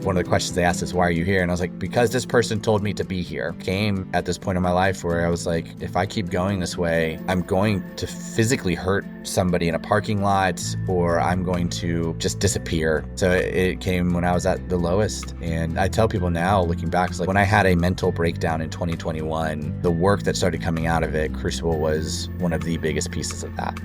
one of the questions they asked is, why are you here? And I was like, because this person told me to be here. Came at this point in my life where I was like, if I keep going this way, I'm going to physically hurt somebody in a parking lot, or I'm going to just disappear. So it came when I was at the lowest. And I tell people now, looking back, it's like when I had a mental breakdown in 2021, the work that started coming out of it, Crucible was one of the biggest pieces of that.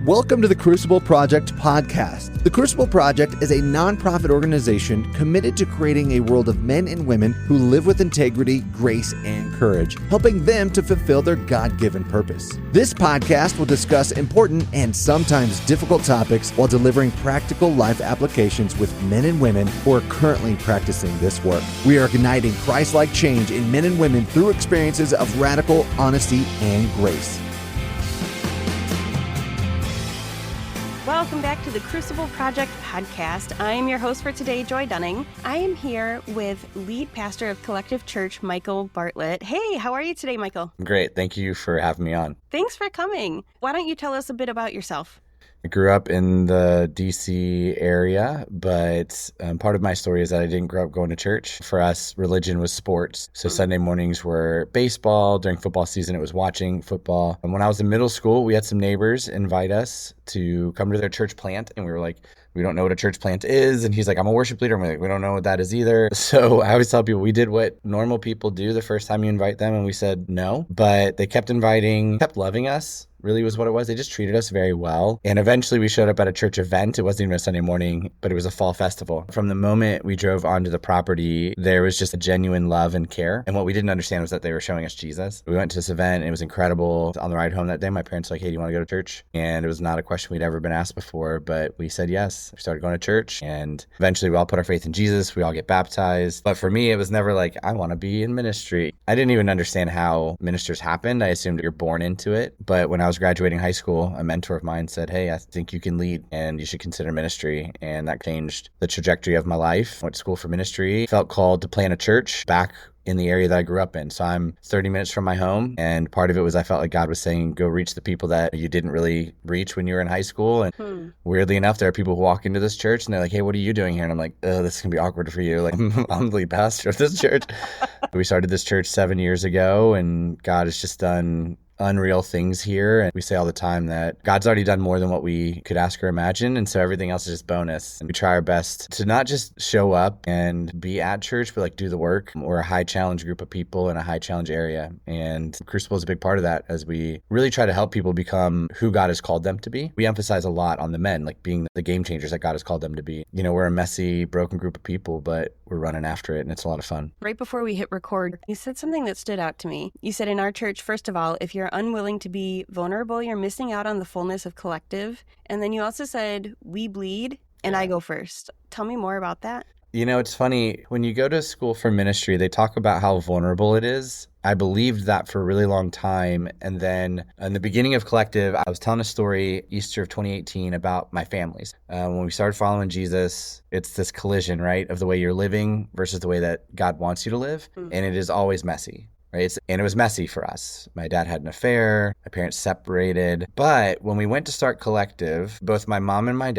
Welcome to the Crucible Project Podcast. The Crucible Project is a nonprofit organization committed to creating a world of men and women who live with integrity, grace, and courage, helping them to fulfill their God-given purpose. This podcast will discuss important and sometimes difficult topics while delivering practical life applications with men and women who are currently practicing this work. We are igniting Christ-like change in men and women through experiences of radical honesty and grace. Welcome back to the Crucible Project Podcast. I am your host for today, Joy Dunning. I am here with lead pastor of Collective Church, Michael Bartlett. Hey, how are you today, Michael? Great. Thank you for having me on. Thanks for coming. Why don't you tell us a bit about yourself? I grew up in the DC area, but part of my story is that I didn't grow up going to church. For us, religion was sports. So Sunday mornings were baseball. During football season, it was watching football. And when I was in middle school, we had some neighbors invite us to come to their church plant. And we were like, we don't know what a church plant is. And he's like, I'm a worship leader. And we're like, we don't know what that is either. So I always tell people we did what normal people do the first time you invite them. And we said no, but they kept inviting, kept loving us. Really was what it was. They just treated us very well. And eventually we showed up at a church event. It wasn't even a Sunday morning, but it was a fall festival. From the moment we drove onto the property, there was just a genuine love and care. And what we didn't understand was that they were showing us Jesus. We went to this event and it was incredible. On the ride home that day, my parents were like, hey, do you want to go to church? And it was not a question we'd ever been asked before, but we said yes. We started going to church and eventually we all put our faith in Jesus. We all get baptized. But for me, it was never like, I want to be in ministry. I didn't even understand how ministers happened. I assumed you're born into it. But when I was graduating high school, a mentor of mine said, hey, I think you can lead and you should consider ministry. And that changed the trajectory of my life. Went to school for ministry, felt called to plant a church back in the area that I grew up in. So I'm 30 minutes from my home. And part of it was I felt like God was saying, go reach the people that you didn't really reach when you were in high school. And weirdly enough, there are people who walk into this church and they're like, hey, what are you doing here? And I'm like, oh, this is gonna be awkward for you. Like, I'm the lead pastor of this church. We started this church 7 years ago and God has just done unreal things here. And we say all the time that God's already done more than what we could ask or imagine. And so everything else is just bonus. And we try our best to not just show up and be at church, but like do the work. We're a high challenge group of people in a high challenge area. And Crucible is a big part of that as we really try to help people become who God has called them to be. We emphasize a lot on the men, like being the game changers that God has called them to be. You know, we're a messy, broken group of people, but we're running after it and it's a lot of fun. Right before we hit record, you said something that stood out to me. You said in our church, first of all, if you're unwilling to be vulnerable, you're missing out on the fullness of collective. And then you also said, we bleed and I go first. Tell me more about that. You know, it's funny. When you go to school for ministry, they talk about how vulnerable it is. I believed that for a really long time. And then in the beginning of Collective, I was telling a story Easter of 2018 about my families. When we started following Jesus, it's this collision, right, of the way you're living versus the way that God wants you to live. And it is always messy. Right? And it was messy for us. My dad had an affair. My parents separated. But when we went to start Collective, both my mom and my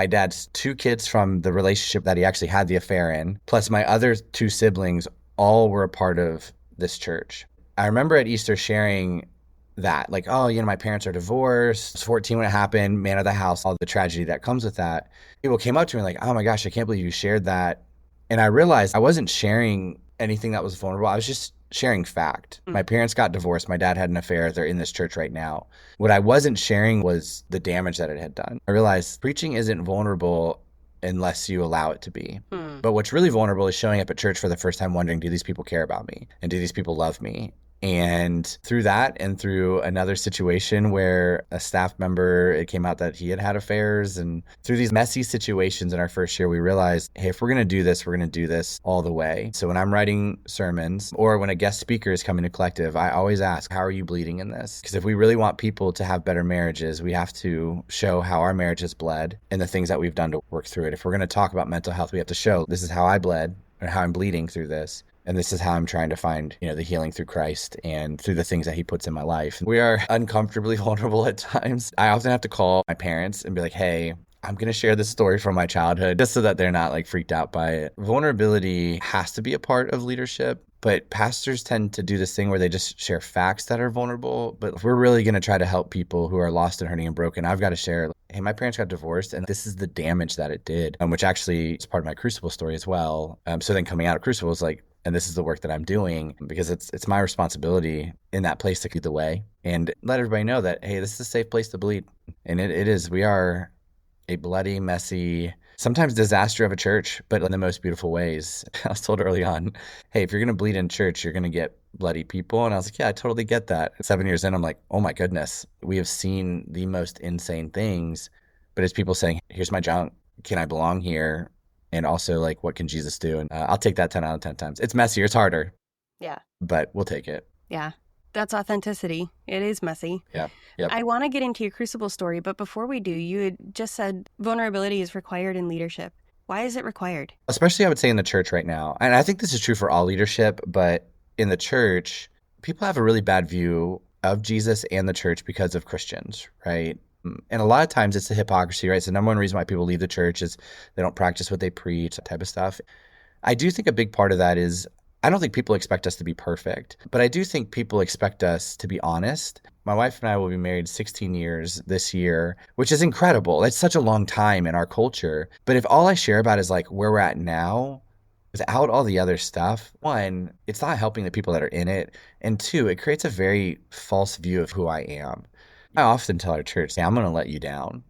dad's two kids from the relationship that he actually had the affair in, plus my other two siblings, all were a part of this church. I remember at Easter sharing that, like, oh, you know, my parents are divorced. I was 14 when it happened, man of the house, all the tragedy that comes with that. People came up to me like, oh my gosh, I can't believe you shared that. And I realized I wasn't sharing anything that was vulnerable. I was just sharing fact. My parents got divorced. My dad had an affair. They're in this church right now. What I wasn't sharing was the damage that it had done. I realized preaching isn't vulnerable unless you allow it to be. But what's really vulnerable is showing up at church for the first time wondering, do these people care about me? And do these people love me? And through that and through another situation where a staff member, it came out that he had affairs, and through these messy situations in our first year, we realized, hey, if we're going to do this, we're going to do this all the way. So when I'm writing sermons or when a guest speaker is coming to Collective, I always ask, how are you bleeding in this? Because if we really want people to have better marriages, we have to show how our marriage has bled and the things that we've done to work through it. If we're going to talk about mental health, we have to show this is how I bled or how I'm bleeding through this. And this is how I'm trying to find, the healing through Christ and through the things that he puts in my life. We are uncomfortably vulnerable at times. I often have to call my parents and be like, hey, I'm going to share this story from my childhood just so that they're not like freaked out by it. Vulnerability has to be a part of leadership, but pastors tend to do this thing where they just share facts that are vulnerable. But if we're really going to try to help people who are lost and hurting and broken, I've got to share, hey, my parents got divorced and this is the damage that it did, which actually is part of my Crucible story as well. So then coming out of Crucible is like, and this is the work that I'm doing because it's my responsibility in that place to lead the way and let everybody know that, hey, this is a safe place to bleed. And it is. We are a bloody, messy, sometimes disaster of a church, but in the most beautiful ways. I was told early on, hey, if you're going to bleed in church, you're going to get bloody people. And I was like, yeah, I totally get that. 7 years in, I'm like, oh my goodness, we have seen the most insane things. But it's people saying, here's my junk. Can I belong here? And also, like, what can Jesus do? And I'll take that 10 out of 10 times. It's messier. It's harder. Yeah. But we'll take it. Yeah. That's authenticity. It is messy. Yeah. Yep. I want to get into your Crucible story, but before we do, you had just said vulnerability is required in leadership. Why is it required? Especially, I would say, in the church right now. And I think this is true for all leadership, but in the church, people have a really bad view of Jesus and the church because of Christians, right? And a lot of times it's the hypocrisy, right? It's the number one reason why people leave the church is they don't practice what they preach, that type of stuff. I do think a big part of that is I don't think people expect us to be perfect, but I do think people expect us to be honest. My wife and I will be married 16 years this year, which is incredible. That's such a long time in our culture. But if all I share about is like where we're at now, without all the other stuff, one, it's not helping the people that are in it. And two, it creates a very false view of who I am. I often tell our church, hey, I'm going to let you down.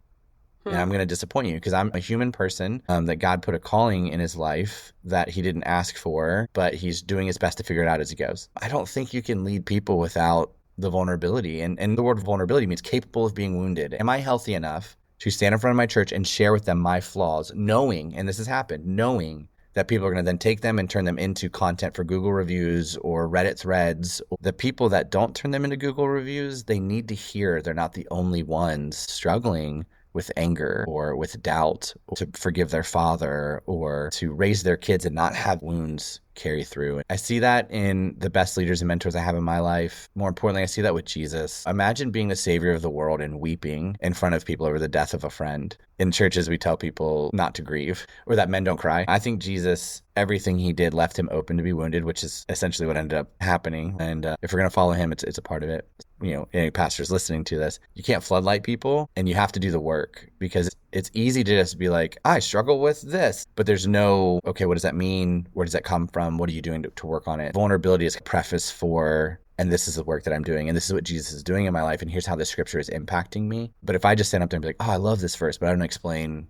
And I'm going to disappoint you because I'm a human person that God put a calling in his life that he didn't ask for, but he's doing his best to figure it out as he goes. I don't think you can lead people without the vulnerability. And the word vulnerability means capable of being wounded. Am I healthy enough to stand in front of my church and share with them my flaws, knowing, and this has happened, knowing that people are going to then take them and turn them into content for Google reviews or Reddit threads. The people that don't turn them into Google reviews, they need to hear they're not the only ones struggling with anger or with doubt, or to forgive their father or to raise their kids and not have wounds carry through. I see that in the best leaders and mentors I have in my life. More importantly, I see that with Jesus. Imagine being the savior of the world and weeping in front of people over the death of a friend. In churches, we tell people not to grieve or that men don't cry. I think Jesus, everything he did left him open to be wounded, which is essentially what ended up happening. And if we're going to follow him, it's a part of it. You know, any pastors listening to this, you can't floodlight people and you have to do the work because it's easy to just be like, I struggle with this, but there's no, okay, what does that mean? Where does that come from? What are you doing to work on it? Vulnerability is a preface for, and this is the work that I'm doing, and this is what Jesus is doing in my life, and here's how this scripture is impacting me. But if I just stand up there and be like, oh, I love this verse, but I don't explain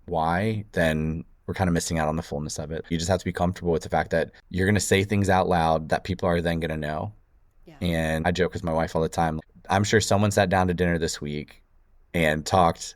why, then we're kind of missing out on the fullness of it. You just have to be comfortable with the fact that you're going to say things out loud that people are then going to know. Yeah. And I joke with my wife all the time. I'm sure someone sat down to dinner this week and talked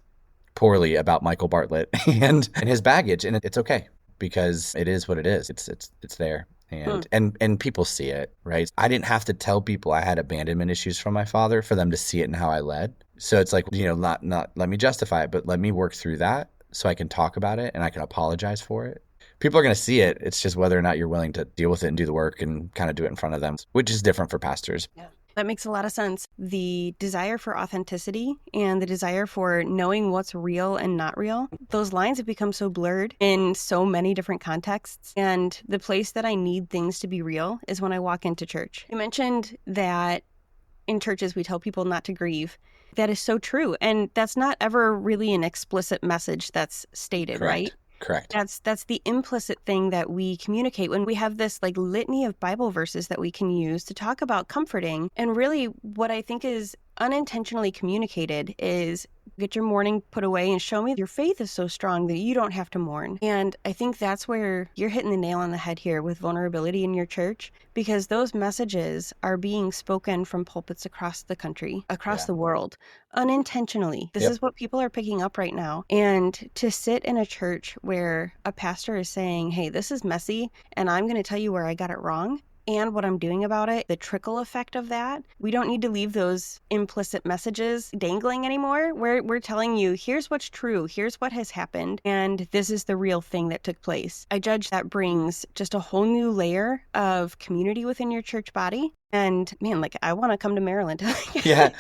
poorly about Michael Bartlett and his baggage, and it's okay because it is what it is. It's there. And people see it, right? I didn't have to tell people I had abandonment issues from my father for them to see it in how I led. So it's like, you know, not let me justify it, but let me work through that so I can talk about it and I can apologize for it. People are going to see it. It's just whether or not you're willing to deal with it and do the work and kind of do it in front of them, which is different for pastors. Yeah. That makes a lot of sense. The desire for authenticity and the desire for knowing what's real and not real, those lines have become so blurred in so many different contexts. And the place that I need things to be real is when I walk into church. You mentioned that in churches we tell people not to grieve. That is so true. And that's not ever really an explicit message that's stated, Correct. Right? Correct. That's the implicit thing that we communicate when we have this like litany of Bible verses that we can use to talk about comforting. And really what I think is unintentionally communicated is get your mourning put away and show me your faith is so strong that you don't have to mourn. And I think that's where you're hitting the nail on the head here with vulnerability in your church, because those messages are being spoken from pulpits across the country, across the world, unintentionally. This is what people are picking up right now. And to sit in a church where a pastor is saying, hey, this is messy, and I'm going to tell you where I got it wrong, and what I'm doing about it, the trickle effect of that. We don't need to leave those implicit messages dangling anymore. We're telling you, here's what's true, here's what has happened, and this is the real thing that took place. I judge that brings just a whole new layer of community within your church body. And man, like I want to come to Maryland. Yeah,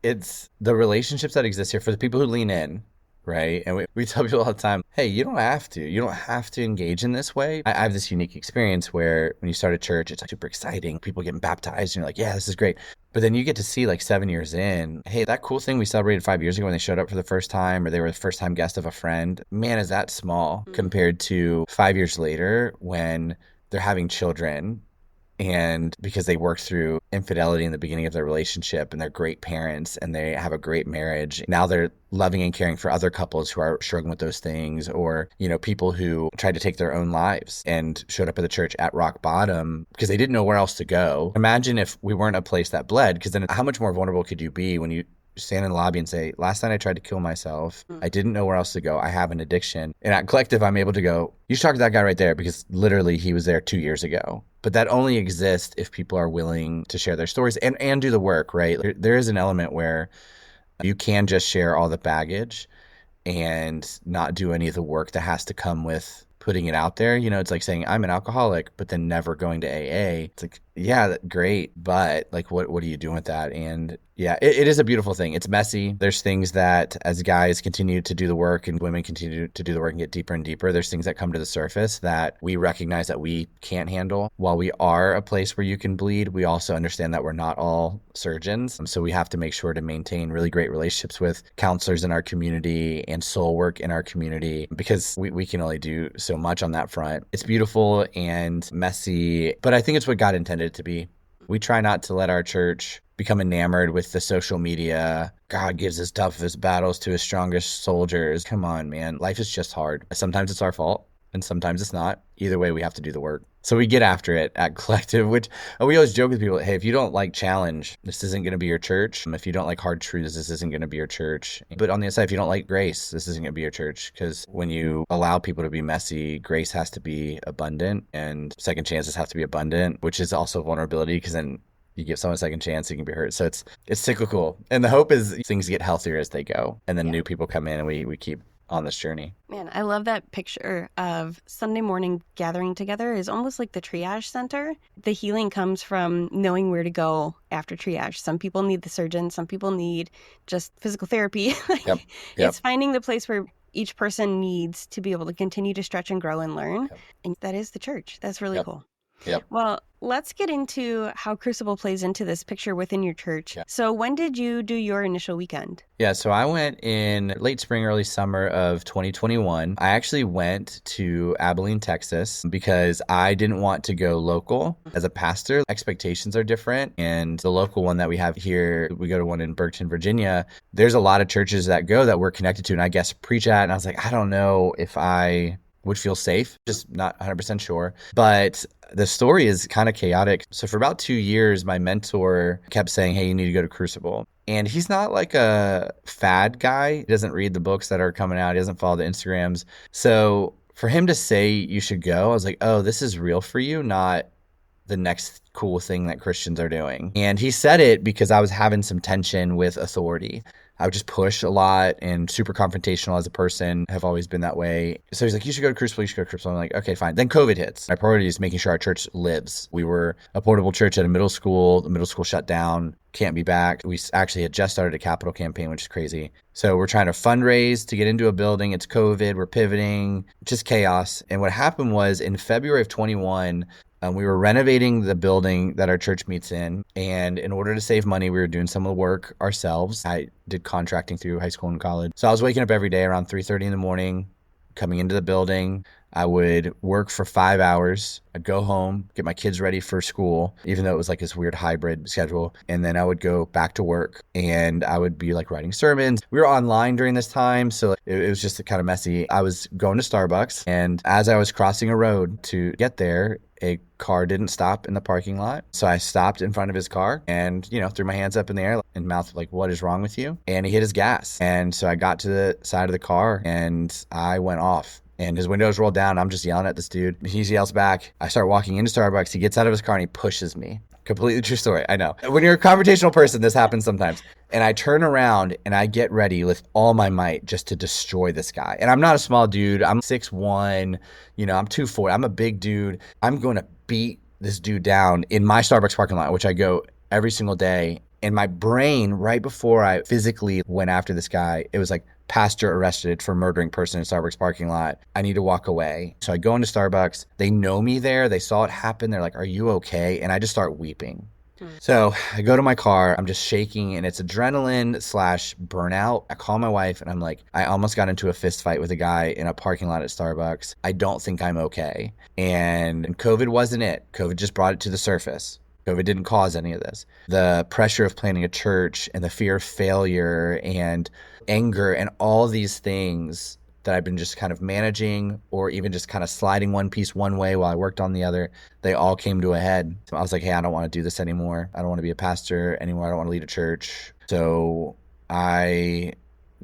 it's the relationships that exist here for the people who lean in. right? And we tell people all the time, hey, you don't have to. You don't have to engage in this way. I have this unique experience where when you start a church, it's like super exciting. People getting baptized and you're like, yeah, this is great. But then you get to see like 7 years in, hey, that cool thing we celebrated 5 years ago when they showed up for the first time or they were the first time guest of a friend, man, is that small compared to 5 years later when they're having children. And because they worked through infidelity in the beginning of their relationship and they're great parents and they have a great marriage, now they're loving and caring for other couples who are struggling with those things, or, you know, people who tried to take their own lives and showed up at the church at rock bottom because they didn't know where else to go. Imagine if we weren't a place that bled, because then how much more vulnerable could you be when you stand in the lobby and say, last night I tried to kill myself. I didn't know where else to go. I have an addiction. And at Collective, I'm able to go, you should talk to that guy right there because literally he was there 2 years ago. But that only exists if people are willing to share their stories and do the work, right? There is an element where you can just share all the baggage and not do any of the work that has to come with putting it out there. You know, it's like saying I'm an alcoholic, but then never going to AA. It's like, yeah, great. But like, what are you doing with that? And yeah, it is a beautiful thing. It's messy. There's things that as guys continue to do the work and women continue to do the work and get deeper and deeper, there's things that come to the surface that we recognize that we can't handle. While we are a place where you can bleed, we also understand that we're not all surgeons. So we have to make sure to maintain really great relationships with counselors in our community and soul work in our community because we can only do so much on that front. It's beautiful and messy, but I think it's what God intended it to be. We try not to let our church become enamored with the social media. God gives his toughest battles to his strongest soldiers. Come on, man. Life is just hard. Sometimes it's our fault and sometimes it's not. Either way, we have to do the work. So we get after it at Collective, which we always joke with people, hey, if you don't like challenge, this isn't going to be your church. If you don't like hard truths, this isn't going to be your church. But on the other side, if you don't like grace, this isn't going to be your church. Because when you allow people to be messy, grace has to be abundant and second chances have to be abundant, which is also vulnerability because then you give someone a second chance, you can be hurt. So it's cyclical. And the hope is things get healthier as they go. And then new people come in and we keep on this journey. Man, I love that picture of Sunday morning gathering together is almost like the triage center. The healing comes from knowing where to go after triage. Some people need the surgeon, some people need just physical therapy. Yep. It's finding the place where each person needs to be able to continue to stretch and grow and learn. Yep. And that is the church. That's really cool. Yep. Well, let's get into how Crucible plays into this picture within your church. Yep. So when did you do your initial weekend? Yeah, so I went in late spring, early summer of 2021. I actually went to Abilene, Texas, because I didn't want to go local. As a pastor, expectations are different. And the local one that we have here, we go to one in Berkton, Virginia. There's a lot of churches that go that we're connected to and I guess preach at. And I was like, I don't know if I would feel safe, just not 100% sure. But the story is kind of chaotic. So for about 2 years, my mentor kept saying, hey, you need to go to Crucible. And he's not like a fad guy. He doesn't read the books that are coming out. He doesn't follow the Instagrams. So for him to say you should go, I was like, oh, this is real for you, not the next cool thing that Christians are doing. And he said it because I was having some tension with authority. I would just push a lot and super confrontational as a person, have always been that way. So he's like, you should go to Crucible, you should go to Crucible. I'm like, okay, fine. Then COVID hits. My priority is making sure our church lives. We were a portable church at a middle school. The middle school shut down, can't be back. We actually had just started a capital campaign, which is crazy. So we're trying to fundraise to get into a building. It's COVID, we're pivoting, just chaos. And what happened was in February of 21, we were renovating the building that our church meets in. And in order to save money, we were doing some of the work ourselves. I did contracting through high school and college. So I was waking up every day around 3:30 in the morning, coming into the building. I would work for 5 hours. I'd go home, get my kids ready for school, even though it was like this weird hybrid schedule. And then I would go back to work and I would be like writing sermons. We were online during this time, so it was just kind of messy. I was going to Starbucks, and as I was crossing a road to get there, a car didn't stop in the parking lot. So I stopped in front of his car and, threw my hands up in the air and mouthed like, what is wrong with you? And he hit his gas. And so I got to the side of the car and I went off. And his windows rolled down. I'm just yelling at this dude. He yells back. I start walking into Starbucks. He gets out of his car and he pushes me. Completely true story. I know. When you're a confrontational person, this happens sometimes. And I turn around and I get ready with all my might just to destroy this guy. And I'm not a small dude. I'm 6'1", I'm 240. I'm a big dude. I'm going to beat this dude down in my Starbucks parking lot, which I go every single day. And my brain, right before I physically went after this guy, it was like, pastor arrested for murdering person in Starbucks parking lot. I need to walk away. So I go into Starbucks. They know me there. They saw it happen. They're like, are you okay? And I just start weeping. So I go to my car, I'm just shaking, and it's adrenaline / burnout. I call my wife and I'm like, I almost got into a fist fight with a guy in a parking lot at Starbucks. I don't think I'm okay. And COVID wasn't it. COVID just brought it to the surface. COVID didn't cause any of this. The pressure of planning a church and the fear of failure and anger and all these things that I've been just kind of managing, or even just kind of sliding one piece one way while I worked on the other, they all came to a head. So I was like, hey, I don't want to do this anymore. I don't want to be a pastor anymore. I don't want to lead a church. So I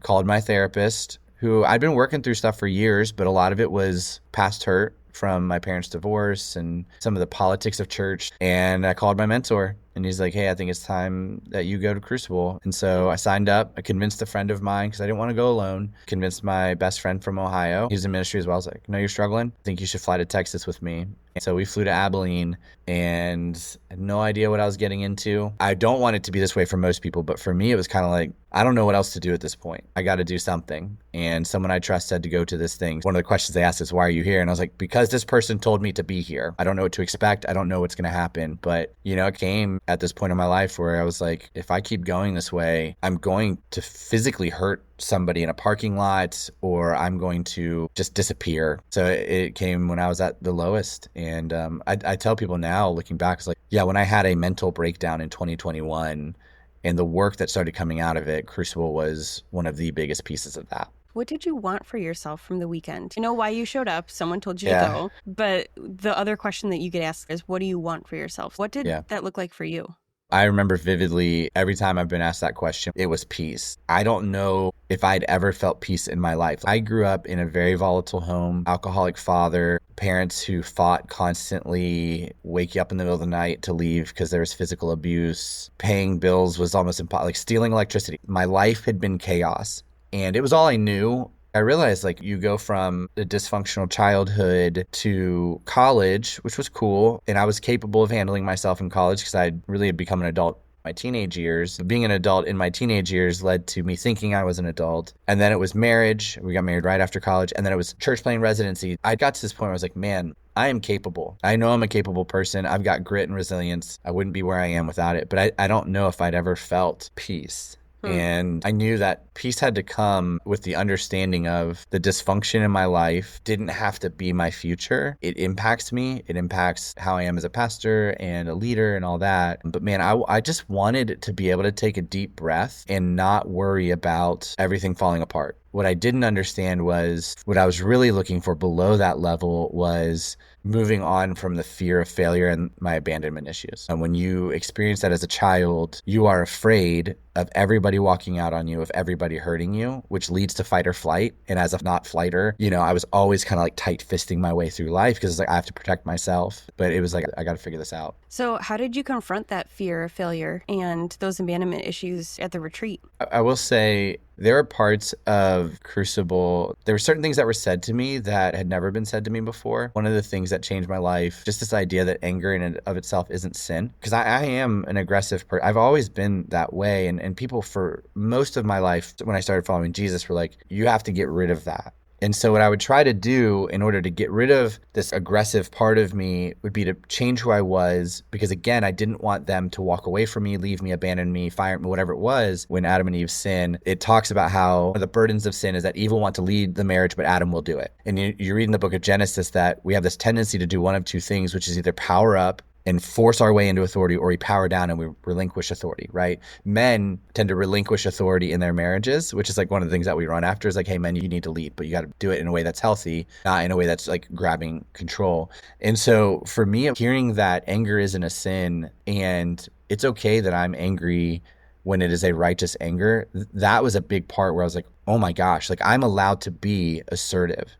called my therapist, who I'd been working through stuff for years, but a lot of it was past hurt from my parents' divorce and some of the politics of church. And I called my mentor, and he's like, hey, I think it's time that you go to Crucible. And so I signed up. I convinced a friend of mine because I didn't want to go alone. Convinced my best friend from Ohio. He's in ministry as well. I was like, no, you're struggling? I think you should fly to Texas with me. And so we flew to Abilene, and I had no idea what I was getting into. I don't want it to be this way for most people, but for me, it was kind of like, I don't know what else to do at this point. I got to do something. And someone I trust said to go to this thing. One of the questions they asked is, why are you here? And I was like, because this person told me to be here. I don't know what to expect. I don't know what's going to happen. But, it came at this point in my life where I was like, if I keep going this way, I'm going to physically hurt somebody in a parking lot, or I'm going to just disappear. So it came when I was at the lowest. And I tell people now, looking back, it's like, yeah, when I had a mental breakdown in 2021 and the work that started coming out of it, Crucible was one of the biggest pieces of that. What did you want for yourself from the weekend? You know why you showed up. Someone told you to go. But the other question that you get asked is, what do you want for yourself? What did that look like for you? I remember vividly every time I've been asked that question, it was peace. I don't know if I'd ever felt peace in my life. I grew up in a very volatile home, alcoholic father, parents who fought constantly, wake you up in the middle of the night to leave because there was physical abuse. Paying bills was almost impossible, like stealing electricity. My life had been chaos, and it was all I knew. I realized you go from a dysfunctional childhood to college, which was cool. And I was capable of handling myself in college because I really had become an adult in my teenage years. Being an adult in my teenage years led to me thinking I was an adult. And then it was marriage. We got married right after college. And then it was church planting residency. I got to this point where I was like, man, I am capable. I know I'm a capable person. I've got grit and resilience. I wouldn't be where I am without it. But I don't know if I'd ever felt peace. And I knew that peace had to come with the understanding of the dysfunction in my life didn't have to be my future. It impacts me. It impacts how I am as a pastor and a leader and all that. But man, I just wanted to be able to take a deep breath and not worry about everything falling apart. What I didn't understand was what I was really looking for below that level was moving on from the fear of failure and my abandonment issues. And when you experience that as a child, you are afraid of everybody walking out on you, of everybody hurting you, which leads to fight or flight. And as a not fighter, I was always kind of like tight fisting my way through life because it's like I have to protect myself. But it was like, I got to figure this out. So how did you confront that fear of failure and those abandonment issues at the retreat? I will say there are parts of Crucible, there were certain things that were said to me that had never been said to me before. One of the things that changed my life, just this idea that anger in and of itself isn't sin. Because I am an aggressive person. I've always been that way. And people for most of my life, when I started following Jesus, were like, you have to get rid of that. And so what I would try to do in order to get rid of this aggressive part of me would be to change who I was, because again, I didn't want them to walk away from me, leave me, abandon me, fire me, whatever it was. When Adam and Eve sin, it talks about how one of the burdens of sin is that Eve will want to lead the marriage, but Adam will do it. And you read in the book of Genesis that we have this tendency to do one of two things, which is either power up and force our way into authority, or we power down and we relinquish authority, right? Men tend to relinquish authority in their marriages, which is like one of the things that we run after is like, hey, men, you need to lead, but you got to do it in a way that's healthy, not in a way that's like grabbing control. And so for me, hearing that anger isn't a sin and it's okay that I'm angry when it is a righteous anger, that was a big part where I was like, oh my gosh, like I'm allowed to be assertive.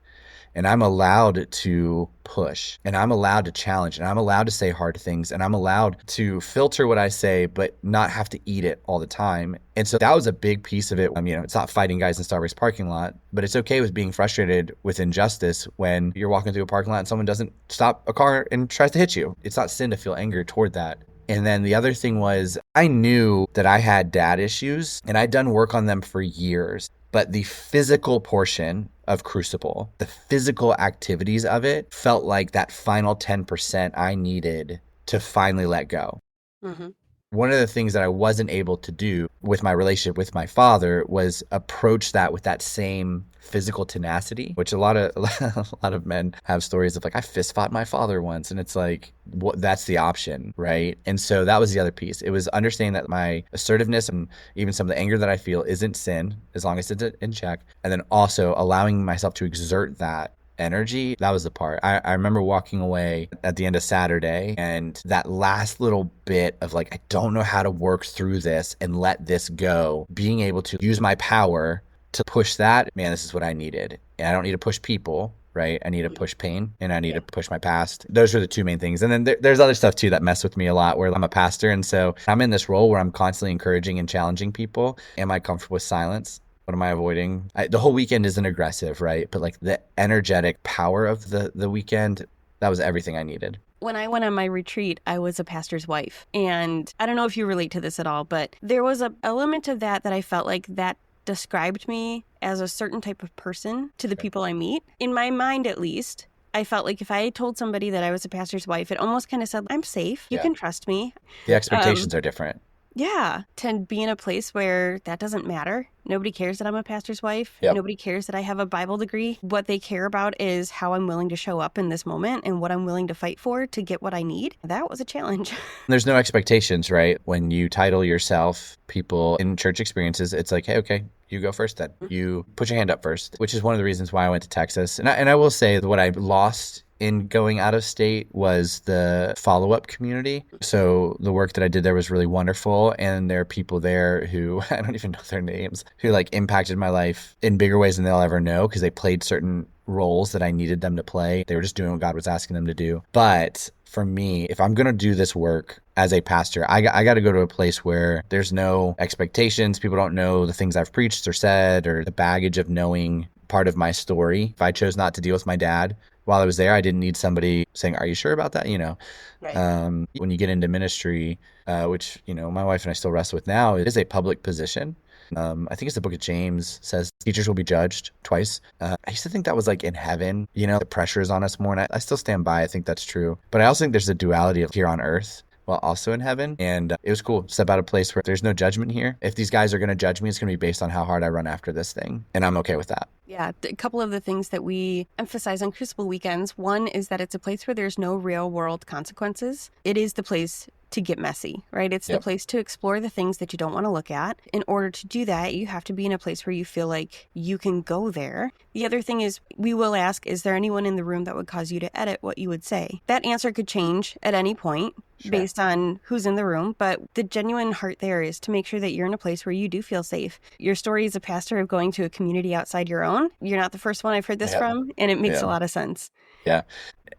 And I'm allowed to push, and I'm allowed to challenge, and I'm allowed to say hard things, and I'm allowed to filter what I say, but not have to eat it all the time. And so that was a big piece of it. It's not fighting guys in Starbucks parking lot, but it's okay with being frustrated with injustice when you're walking through a parking lot and someone doesn't stop a car and tries to hit you. It's not sin to feel anger toward that. And then the other thing was I knew that I had dad issues and I'd done work on them for years. But the physical portion of Crucible, the physical activities of it felt like that final 10% I needed to finally let go. Mm-hmm. One of the things that I wasn't able to do with my relationship with my father was approach that with that same physical tenacity, which a lot of men have stories of, like, I fist fought my father once, and it's like, that's the option, right? And so that was the other piece. It was understanding that my assertiveness and even some of the anger that I feel isn't sin, as long as it's in check, and then also allowing myself to exert that energy. That was the part. I remember walking away at the end of Saturday, and that last little bit of, like, I don't know how to work through this and let this go, being able to use my power to push that. Man, this is what I needed. And I don't need to push people, right? I need to push pain, and I need to push my past. Those are the two main things. And then there's other stuff too that mess with me a lot, where I'm a pastor, and so I'm in this role where I'm constantly encouraging and challenging people. Am I comfortable with silence? What am I avoiding? The whole weekend isn't aggressive, right? But like the energetic power of the weekend, that was everything I needed. When I went on my retreat, I was a pastor's wife. And I don't know if you relate to this at all, but there was an element of that I felt like that described me as a certain type of person to the people I meet. In my mind, at least, I felt like if I told somebody that I was a pastor's wife, it almost kind of said, I'm safe. You can trust me. The expectations are different. Yeah, to be in a place where that doesn't matter. Nobody cares that I'm a pastor's wife. Yep. Nobody cares that I have a Bible degree. What they care about is how I'm willing to show up in this moment and what I'm willing to fight for to get what I need. That was a challenge. There's no expectations, right? When you title yourself, people in church experiences, it's like, hey, okay, you go first then. You put your hand up first, which is one of the reasons why I went to Texas. And I will say that what I lost in going out of state was the follow-up community. So the work that I did there was really wonderful. And there are people there who, I don't even know their names, who like impacted my life in bigger ways than they'll ever know, because they played certain roles that I needed them to play. They were just doing what God was asking them to do. But for me, if I'm going to do this work as a pastor, I got to go to a place where there's no expectations. People don't know the things I've preached or said, or the baggage of knowing part of my story. If I chose not to deal with my dad while I was there, I didn't need somebody saying, are you sure about that? You know, right. When you get into ministry, which, you know, my wife and I still wrestle with now, it is a public position. I think it's the book of James says teachers will be judged twice. I used to think that was like in heaven, you know, the pressure is on us more. And I still stand by. I think that's true. But I also think there's a duality of here on earth while also in heaven. And it was cool. Step out of a place where there's no judgment here. If these guys are going to judge me, it's going to be based on how hard I run after this thing. And I'm okay with that. Yeah, a couple of the things that we emphasize on Crucible weekends. One is that it's a place where there's no real world consequences. It is the place to get messy, right? It's the place to explore the things that you don't want to look at. In order to do that, you have to be in a place where you feel like you can go there. The other thing is we will ask, is there anyone in the room that would cause you to edit what you would say? That answer could change at any point based on who's in the room. But the genuine heart there is to make sure that you're in a place where you do feel safe. Your story as a pastor of going to a community outside your own, you're not the first one I've heard this from, and it makes a lot of sense. Yeah.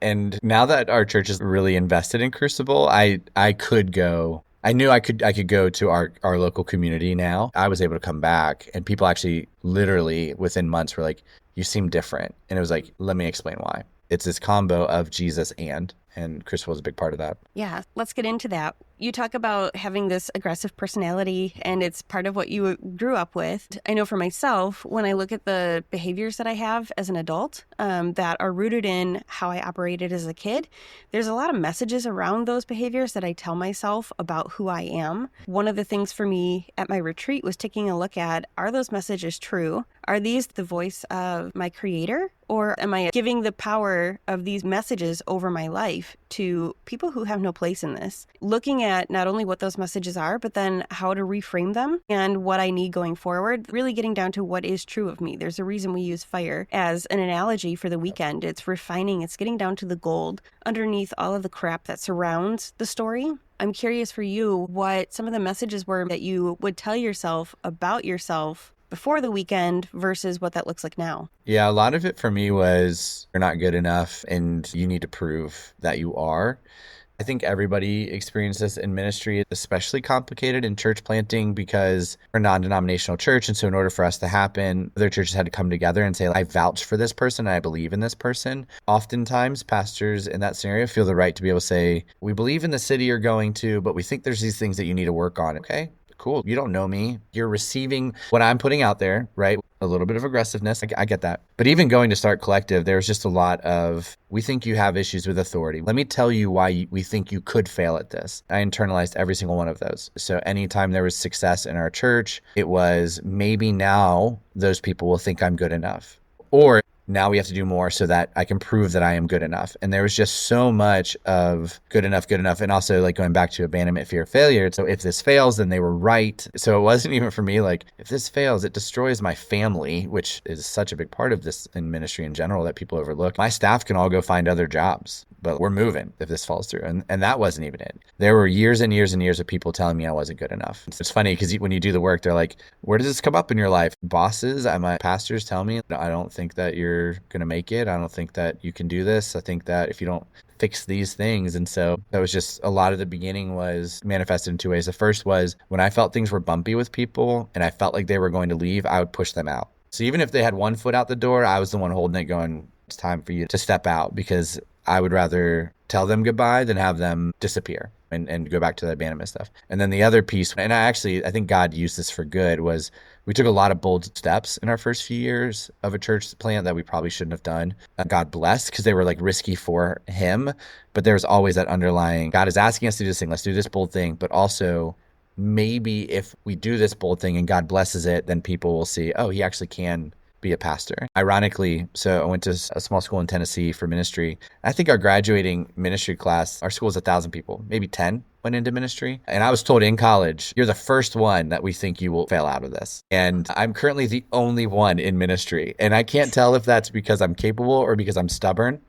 And now that our church is really invested in Crucible, I could go. I knew I could go to our local community now. I was able to come back, and people actually literally within months were like, you seem different. And it was like, let me explain why. It's this combo of Jesus and Crucible is a big part of that. Yeah, let's get into that. You talk about having this aggressive personality, and it's part of what you grew up with. I know for myself, when I look at the behaviors that I have as an adult that are rooted in how I operated as a kid, there's a lot of messages around those behaviors that I tell myself about who I am. One of the things for me at my retreat was taking a look at, are those messages true? Are these the voice of my creator? Or am I giving the power of these messages over my life to people who have no place in this? Looking at not only what those messages are, but then how to reframe them and what I need going forward, really getting down to what is true of me. There's a reason we use fire as an analogy for the weekend. It's refining, it's getting down to the gold underneath all of the crap that surrounds the story. I'm curious for you what some of the messages were that you would tell yourself about yourself before the weekend versus what that looks like now. Yeah, a lot of it for me was you're not good enough and you need to prove that you are. I think everybody experienced this in ministry, especially complicated in church planting because we're a non-denominational church. And so in order for us to happen, other churches had to come together and say, I vouch for this person. I believe in this person. Oftentimes, pastors in that scenario feel the right to be able to say, we believe in the city you're going to, but we think there's these things that you need to work on. Okay, cool. You don't know me. You're receiving what I'm putting out there, right? A little bit of aggressiveness. I get that. But even going to start Collective, there's just a lot of, we think you have issues with authority. Let me tell you why we think you could fail at this. I internalized every single one of those. So anytime there was success in our church, it was maybe now those people will think I'm good enough. Or now we have to do more so that I can prove that I am good enough. And there was just so much of good enough. And also like going back to abandonment, fear of failure. So if this fails, then they were right. So it wasn't even for me like, if this fails, it destroys my family, which is such a big part of this in ministry in general that people overlook. My staff can all go find other jobs, but we're moving if this falls through. And that wasn't even it. There were years and years and years of people telling me I wasn't good enough. It's funny because when you do the work, they're like, where does this come up in your life? Bosses, my pastors tell me, I don't think that you're going to make it. I don't think that you can do this. I think that if you don't fix these things. And so that was just a lot of the beginning was manifested in two ways. The first was when I felt things were bumpy with people and I felt like they were going to leave, I would push them out. So even if they had one foot out the door, I was the one holding it going, it's time for you to step out, because I would rather tell them goodbye than have them disappear and go back to the abandonment stuff. And then the other piece, and I think God used this for good, was we took a lot of bold steps in our first few years of a church plant that we probably shouldn't have done. God bless, because they were like risky for him, but there was always that underlying, God is asking us to do this thing, let's do this bold thing, but also maybe if we do this bold thing and God blesses it, then people will see, oh, he actually can be a pastor. Ironically, so I went to a small school in Tennessee for ministry. I think our graduating ministry class, our school is 1,000 people, maybe 10 went into ministry. And I was told in college, you're the first one that we think you will fail out of this. And I'm currently the only one in ministry. And I can't tell if that's because I'm capable or because I'm stubborn,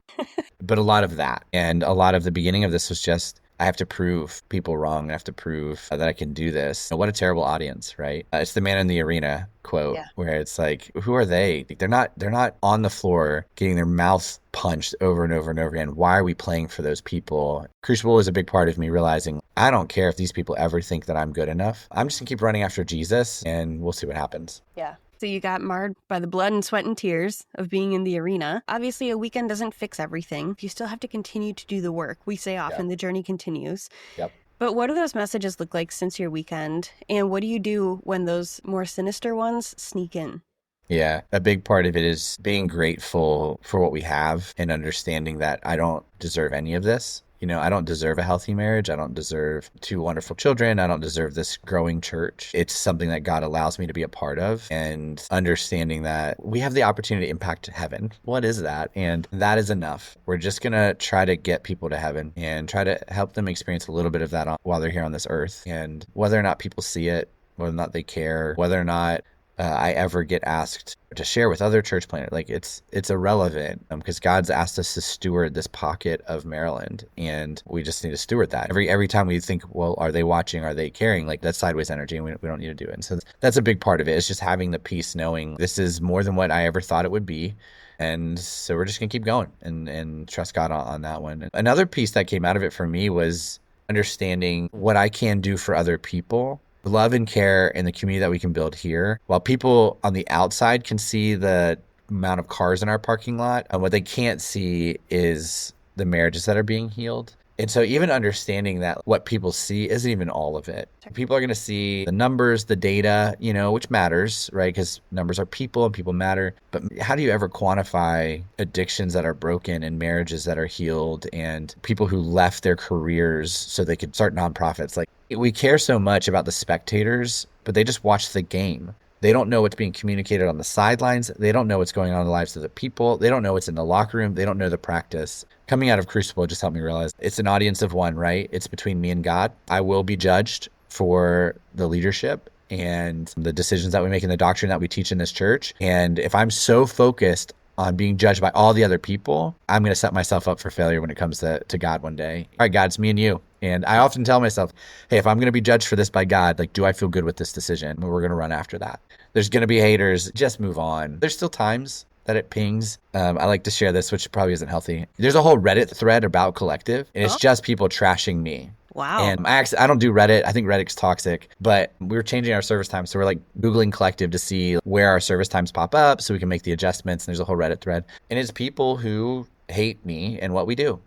but a lot of that. And a lot of the beginning of this was just, I have to prove people wrong. I have to prove that I can do this. What a terrible audience, right? It's the man in the arena quote, where it's like, who are they? They're not on the floor getting their mouth punched over and over and over again. Why are we playing for those people? Crucible is a big part of me realizing I don't care if these people ever think that I'm good enough. I'm just gonna keep running after Jesus and we'll see what happens. Yeah. So you got marred by the blood and sweat and tears of being in the arena. Obviously, a weekend doesn't fix everything. You still have to continue to do the work. We say often the journey continues. Yep. But what do those messages look like since your weekend? And what do you do when those more sinister ones sneak in? Yeah, a big part of it is being grateful for what we have and understanding that I don't deserve any of this. You know, I don't deserve a healthy marriage. I don't deserve 2 wonderful children. I don't deserve this growing church. It's something that God allows me to be a part of, and understanding that we have the opportunity to impact heaven. What is that? And that is enough. We're just going to try to get people to heaven and try to help them experience a little bit of that while they're here on this earth. And whether or not people see it, whether or not they care, whether or not I ever get asked to share with other church planters, like it's irrelevant, because God's asked us to steward this pocket of Maryland, and we just need to steward that. Every time we think, well, are they watching? Are they caring? Like that's sideways energy, and we don't need to do it. And so that's a big part of it. It's just having the peace, knowing this is more than what I ever thought it would be. And so we're just gonna keep going and trust God on that one. Another piece that came out of it for me was understanding what I can do for other people. Love and care and the community that we can build here. While people on the outside can see the amount of cars in our parking lot, and what they can't see is the marriages that are being healed. And so even understanding that what people see isn't even all of it. People are going to see the numbers, the data, which matters, right? Because numbers are people and people matter. But how do you ever quantify addictions that are broken and marriages that are healed and people who left their careers so they could start nonprofits? Like, we care so much about the spectators, but they just watch the game. They don't know what's being communicated on the sidelines. They don't know what's going on in the lives of the people. They don't know what's in the locker room. They don't know the practice. Coming out of Crucible just helped me realize it's an audience of one, right? It's between me and God. I will be judged for the leadership and the decisions that we make in the doctrine that we teach in this church. And if I'm so focused on being judged by all the other people, I'm going to set myself up for failure when it comes to God one day. All right, God, it's me and you. And I often tell myself, hey, if I'm going to be judged for this by God, like, do I feel good with this decision? Well, we're going to run after that. There's going to be haters. Just move on. There's still times that it pings. I like to share this, which probably isn't healthy. There's a whole Reddit thread about Collective, and it's just people trashing me. Wow. And I don't do Reddit. I think Reddit's toxic, but we were changing our service times. So we're like Googling Collective to see where our service times pop up so we can make the adjustments. And there's a whole Reddit thread. And it's people who hate me and what we do.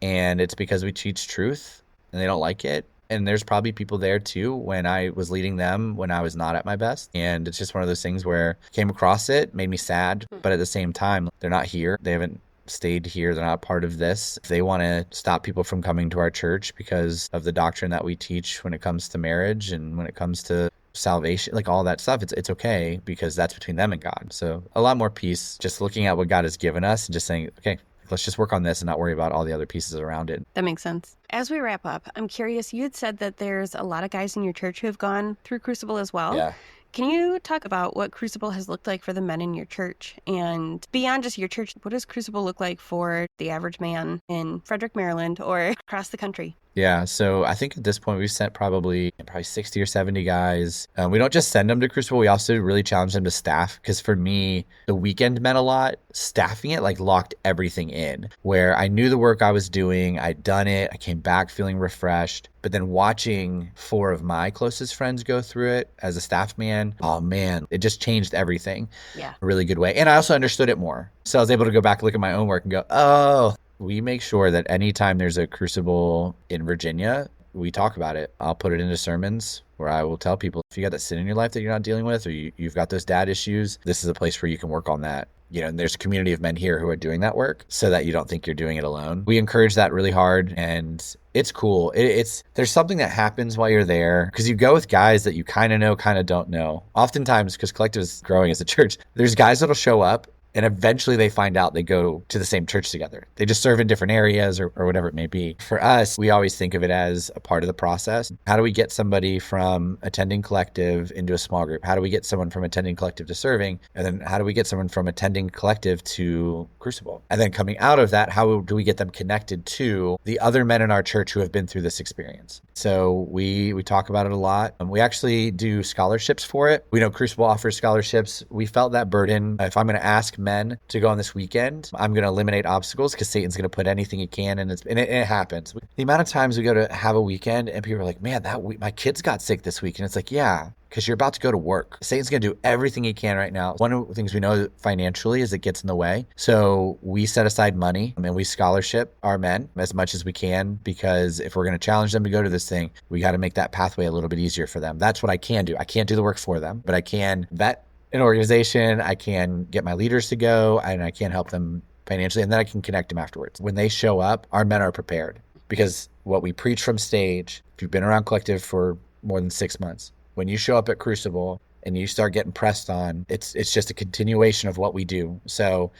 And it's because we teach truth and they don't like it. And there's probably people there too when I was leading them when I was not at my best. And it's just one of those things where I came across it, made me sad, but at the same time, they're not here. They haven't stayed here. They're not part of this. If they want to stop people from coming to our church because of the doctrine that we teach when it comes to marriage and when it comes to salvation, like all that stuff, it's okay, because that's between them and God. So a lot more peace, just looking at what God has given us and just saying, okay, let's just work on this and not worry about all the other pieces around it. That makes sense. As we wrap up, I'm curious, you had said that there's a lot of guys in your church who have gone through Crucible as well. Yeah. Can you talk about what Crucible has looked like for the men in your church? And beyond just your church, what does Crucible look like for the average man in Frederick, Maryland, or across the country? Yeah, so I think at this point we've sent probably 60 or 70 guys. We don't just send them to Crucible, we also really challenge them to staff, because for me, the weekend meant a lot. Staffing it like locked everything in, where I knew the work I was doing, I'd done it, I came back feeling refreshed. But then watching 4 of my closest friends go through it as a staff man, oh man, it just changed everything. Yeah. A really good way. And I also understood it more. So I was able to go back and look at my own work and go, oh, we make sure that anytime there's a Crucible in Virginia, we talk about it. I'll put it into sermons where I will tell people, if you got that sin in your life that you're not dealing with, or you've got those dad issues, this is a place where you can work on that. You know, and there's a community of men here who are doing that work so that you don't think you're doing it alone. We encourage that really hard, and it's cool. There's something that happens while you're there, because you go with guys that you kind of know, kind of don't know. Oftentimes, because Collective is growing as a church, there's guys that'll show up and eventually they find out they go to the same church together. They just serve in different areas or whatever it may be. For us, we always think of it as a part of the process. How do we get somebody from attending Collective into a small group? How do we get someone from attending Collective to serving? And then how do we get someone from attending Collective to Crucible? And then coming out of that, how do we get them connected to the other men in our church who have been through this experience? So we talk about it a lot. We actually do scholarships for it. We know Crucible offers scholarships. We felt that burden. If I'm going to ask men to go on this weekend, I'm going to eliminate obstacles, because Satan's going to put anything he can, and it happens. The amount of times we go to have a weekend and people are like, man, my kids got sick this week. And it's like, yeah, because you're about to go to work. Satan's going to do everything he can right now. One of the things we know financially is it gets in the way. So we set aside money and we scholarship our men as much as we can, because if we're going to challenge them to go to this thing, we got to make that pathway a little bit easier for them. That's what I can do. I can't do the work for them, but I can vet an organization, I can get my leaders to go, and I can help them financially, and then I can connect them afterwards. When they show up, our men are prepared, because what we preach from stage, if you've been around Collective for more than 6 months, when you show up at Crucible and you start getting pressed on, it's just a continuation of what we do. So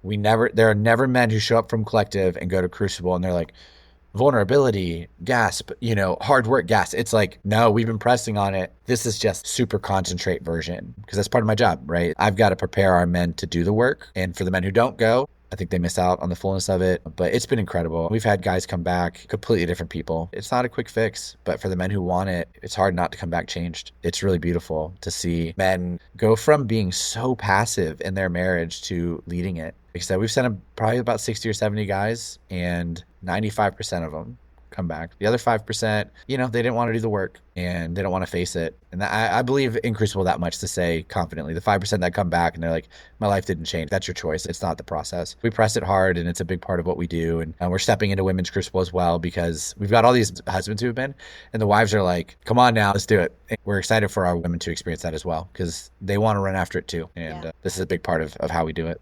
there are never men who show up from Collective and go to Crucible and they're like, vulnerability, gasp, hard work, gasp. It's like, no, we've been pressing on it. This is just super concentrate version, because that's part of my job, right? I've got to prepare our men to do the work. And for the men who don't go, I think they miss out on the fullness of it, but it's been incredible. We've had guys come back, completely different people. It's not a quick fix, but for the men who want it, it's hard not to come back changed. It's really beautiful to see men go from being so passive in their marriage to leading it. Like I said, we've sent probably about 60 or 70 guys, and 95% of them come back. The other 5%, they didn't want to do the work and they don't want to face it. And I believe in Crucible that much to say confidently, the 5% that come back and they're like, my life didn't change. That's your choice. It's not the process. We press it hard, and it's a big part of what we do. And we're stepping into women's Crucible as well, because we've got all these husbands who have been, and the wives are like, come on now, let's do it. And we're excited for our women to experience that as well, because they want to run after it too. And this is a big part of how we do it.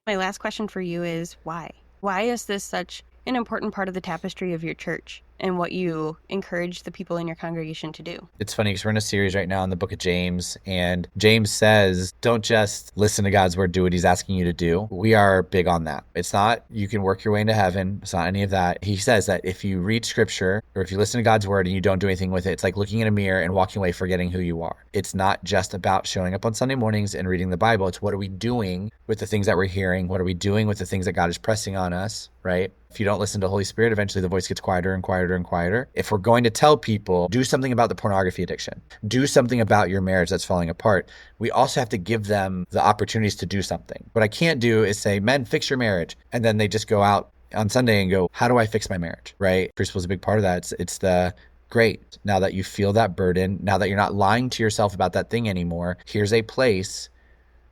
My last question for you is why? Why is this such an important part of the tapestry of your church and what you encourage the people in your congregation to do? It's funny because we're in a series right now in the book of James, and James says, don't just listen to God's word, do what he's asking you to do. We are big on that. It's not you can work your way into heaven. It's not any of that. He says that if you read scripture or if you listen to God's word and you don't do anything with it, it's like looking in a mirror and walking away forgetting who you are. It's not just about showing up on Sunday mornings and reading the Bible. It's what are we doing with the things that we're hearing? What are we doing with the things that God is pressing on us, right? If you don't listen to Holy Spirit, eventually the voice gets quieter and quieter and quieter. If we're going to tell people, do something about the pornography addiction, do something about your marriage that's falling apart, we also have to give them the opportunities to do something. What I can't do is say, men, fix your marriage. And then they just go out on Sunday and go, how do I fix my marriage, right? Crucible is a big part of that. It's the great. Now that you feel that burden, now that you're not lying to yourself about that thing anymore, here's a place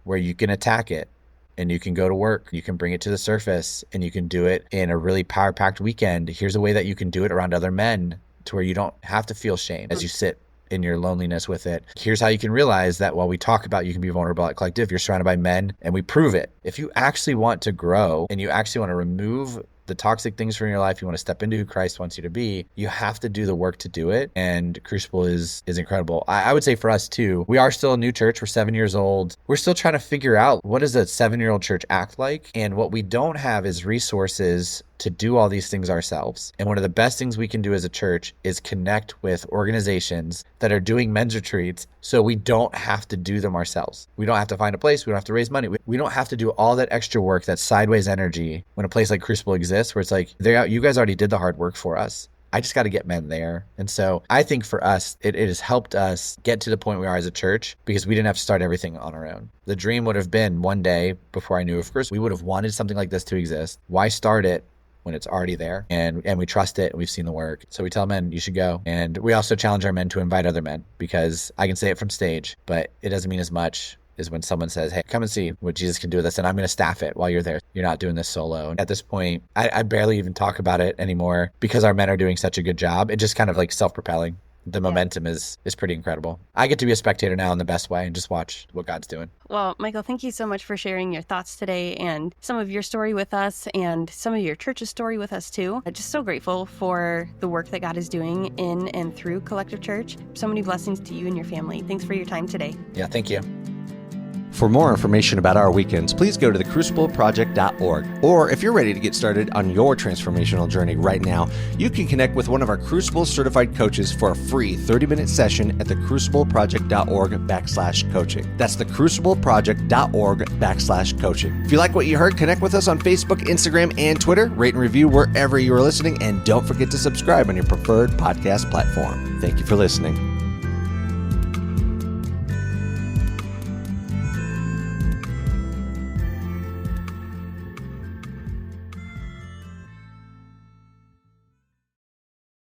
where you can attack it. And you can go to work, you can bring it to the surface, and you can do it in a really power-packed weekend. Here's a way that you can do it around other men to where you don't have to feel shame as you sit in your loneliness with it. Here's how you can realize that while we talk about you can be vulnerable at Collective, you're surrounded by men, and we prove it. If you actually want to grow and you actually want to remove the toxic things from your life, you want to step into who Christ wants you to be, you have to do the work to do it. And Crucible is incredible. I would say for us too, we are still a new church. We're 7 years old. We're still trying to figure out, what does a 7-year-old church act like? And what we don't have is resources to do all these things ourselves. And one of the best things we can do as a church is connect with organizations that are doing men's retreats so we don't have to do them ourselves. We don't have to find a place. We don't have to raise money. We don't have to do all that extra work, that sideways energy, when a place like Crucible exists, where it's like, you guys already did the hard work for us. I just got to get men there. And so I think for us, it has helped us get to the point we are as a church because we didn't have to start everything on our own. The dream would have been one day, before I knew of course, we would have wanted something like this to exist. Why start it when it's already there? And we trust it, and we've seen the work. So we tell men, you should go. And we also challenge our men to invite other men, because I can say it from stage, but it doesn't mean as much as when someone says, hey, come and see what Jesus can do with us, and I'm going to staff it while you're there. You're not doing this solo. And at this point, I barely even talk about it anymore because our men are doing such a good job. It's just kind of like self-propelling. The momentum is pretty incredible. I get to be a spectator now in the best way and just watch what God's doing. Well, Michael, thank you so much for sharing your thoughts today and some of your story with us and some of your church's story with us too. I'm just so grateful for the work that God is doing in and through Collective Church. So many blessings to you and your family. Thanks for your time today. Yeah, thank you. For more information about our weekends, please go to thecrucibleproject.org. Or if you're ready to get started on your transformational journey right now, you can connect with one of our Crucible certified coaches for a free 30-minute session at thecrucibleproject.org/coaching. That's thecrucibleproject.org/coaching. If you like what you heard, connect with us on Facebook, Instagram, and Twitter. Rate and review wherever you are listening, and don't forget to subscribe on your preferred podcast platform. Thank you for listening.